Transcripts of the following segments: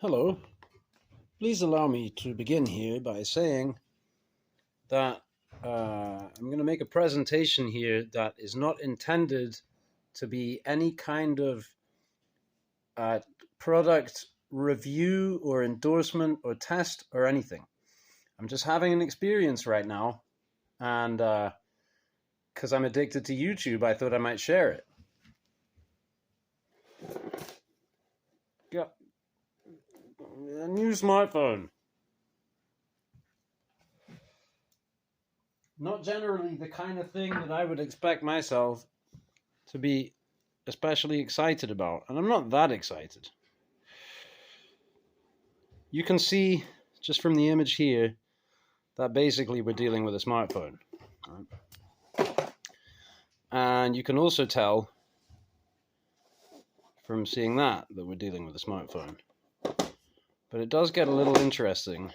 Hello. Please allow me to begin here by saying that I'm going to make a presentation here that is not intended to be any kind of product review or endorsement or test or anything. I'm just having an experience right now, and because I'm addicted to YouTube, I thought I might share it. Got a new smartphone. Not generally the kind of thing that I would expect myself to be especially excited about, and I'm not that excited. You can see just from the image here that basically we're dealing with a smartphone. And you can also tell from seeing that we're dealing with a smartphone. But it does get a little interesting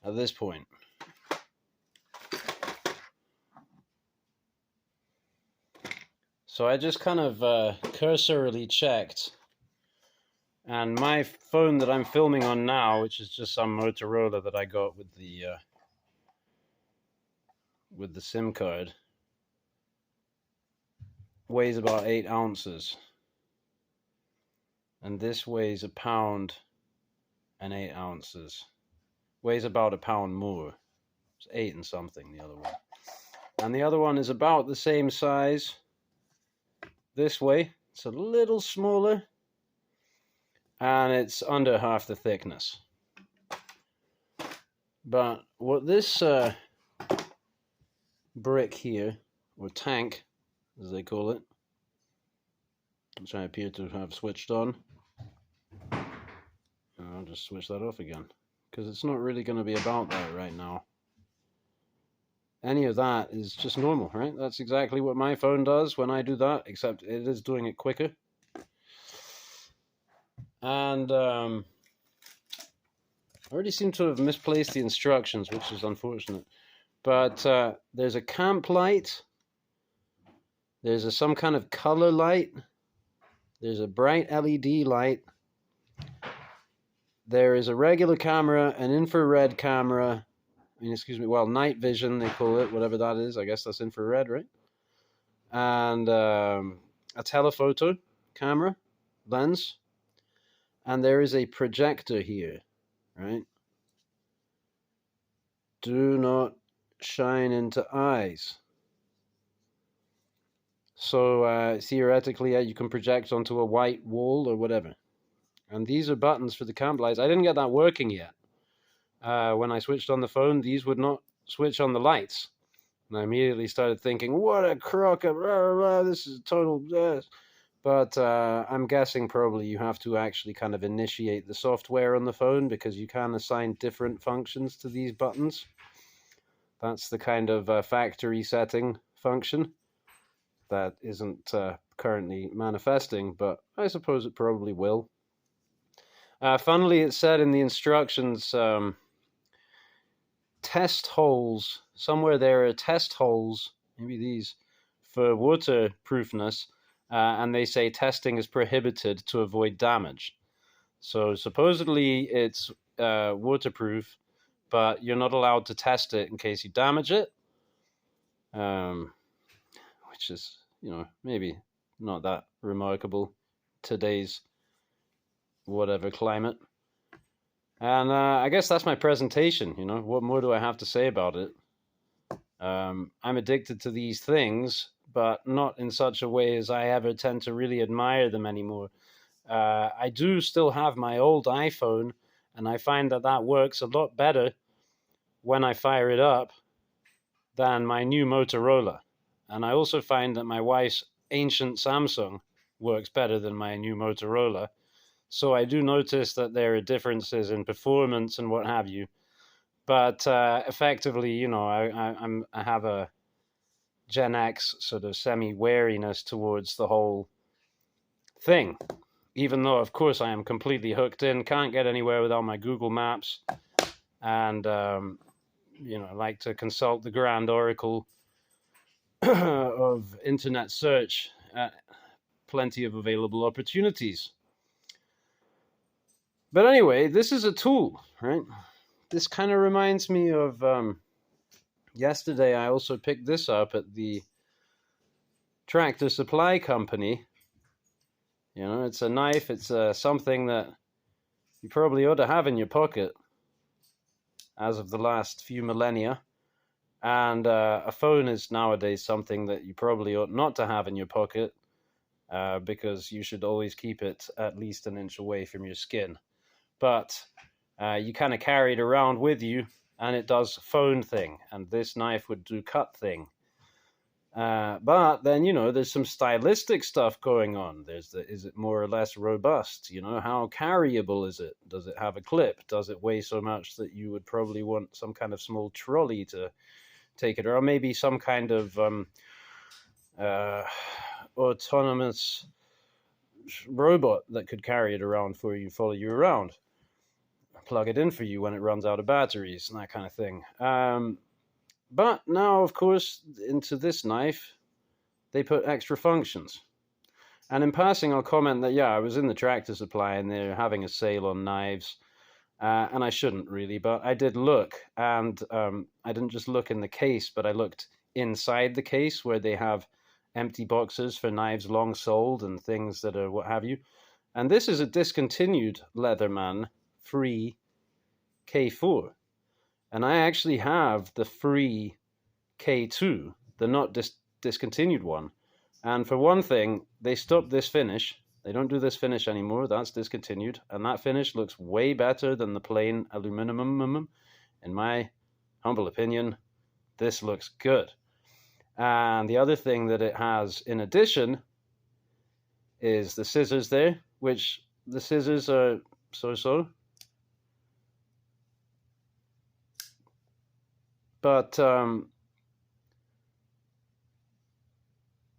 at this point. So I just kind of cursorily checked, and my phone that I'm filming on now, which is just some Motorola that I got with the SIM card, weighs about 8 ounces. And this weighs 1 pound and 8 ounces. Weighs about 1 pound more. It's 8 and something, the other one. And the other one is about the same size this way. It's a little smaller. And it's under half the thickness. But what this brick here, or tank, as they call it, which I appear to have switched on. I'll just switch that off again, because it's not really going to be about that right now. Any of that is just normal, right? That's exactly what my phone does when I do that, except it is doing it quicker. And I already seem to have misplaced the instructions, which is unfortunate. But there's a camp light. There's some kind of color light. There's a bright LED light. There is a regular camera, an infrared camera. Night vision, they call it, whatever that is. I guess that's infrared, right? And a telephoto camera lens. And there is a projector here, right? Do not shine into eyes. So theoretically, you can project onto a white wall or whatever. And these are buttons for the camp lights. I didn't get that working yet. When I switched on the phone, these would not switch on the lights. And I immediately started thinking, what a crock of, this is total. But I'm guessing probably you have to actually kind of initiate the software on the phone, because you can assign different functions to these buttons. That's the kind of factory setting function that isn't currently manifesting, but I suppose it probably will. Funnily, it said in the instructions, test holes. Somewhere there are test holes, maybe these, for waterproofness, and they say testing is prohibited to avoid damage. So supposedly it's waterproof, but you're not allowed to test it in case you damage it, which is, maybe not that remarkable today's whatever climate. And I guess that's my presentation. What more do I have to say about it? I'm addicted to these things, but not in such a way as I ever tend to really admire them anymore. I do still have my old iPhone, and I find that works a lot better when I fire it up than my new Motorola. And I also find that my wife's ancient Samsung works better than my new Motorola. So I do notice that there are differences in performance and what have you. But effectively, I have a Gen X sort of semi-wariness towards the whole thing. Even though, of course, I am completely hooked in, can't get anywhere without my Google Maps. And, I like to consult the grand oracle of internet search. Plenty of available opportunities. But anyway, this is a tool, right? This kind of reminds me of yesterday. I also picked this up at the tractor supply company. You know, it's a knife. It's something that you probably ought to have in your pocket as of the last few millennia. And a phone is nowadays something that you probably ought not to have in your pocket because you should always keep it at least an inch away from your skin. But you kind of carry it around with you, and it does phone thing, and this knife would do cut thing. But then, you know, there's some stylistic stuff going on. Is it more or less robust? You know, how carryable is it? Does it have a clip? Does it weigh so much that you would probably want some kind of small trolley to take it, or maybe some kind of autonomous robot that could carry it around for you, follow you around, plug it in for you when it runs out of batteries, and that kind of thing. But now, of course, into this knife, they put extra functions. And in passing, I'll comment that, yeah, I was in the tractor supply and they're having a sale on knives. And I shouldn't really, but I did look. And I didn't just look in the case, but I looked inside the case where they have empty boxes for knives long sold and things that are what have you. And this is a discontinued Leatherman FREE K4. And I actually have the FREE K2, the not discontinued one. And for one thing, they stopped this finish. They don't do this finish anymore. That's discontinued. And that finish looks way better than the plain aluminum. In my humble opinion, this looks good. And the other thing that it has in addition is the scissors there, which the scissors are so-so. But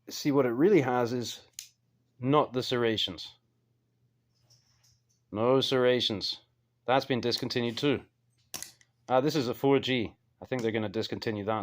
see, what it really has is not the serrations. No serrations. That's been discontinued too. This is a 4G. I think they're going to discontinue that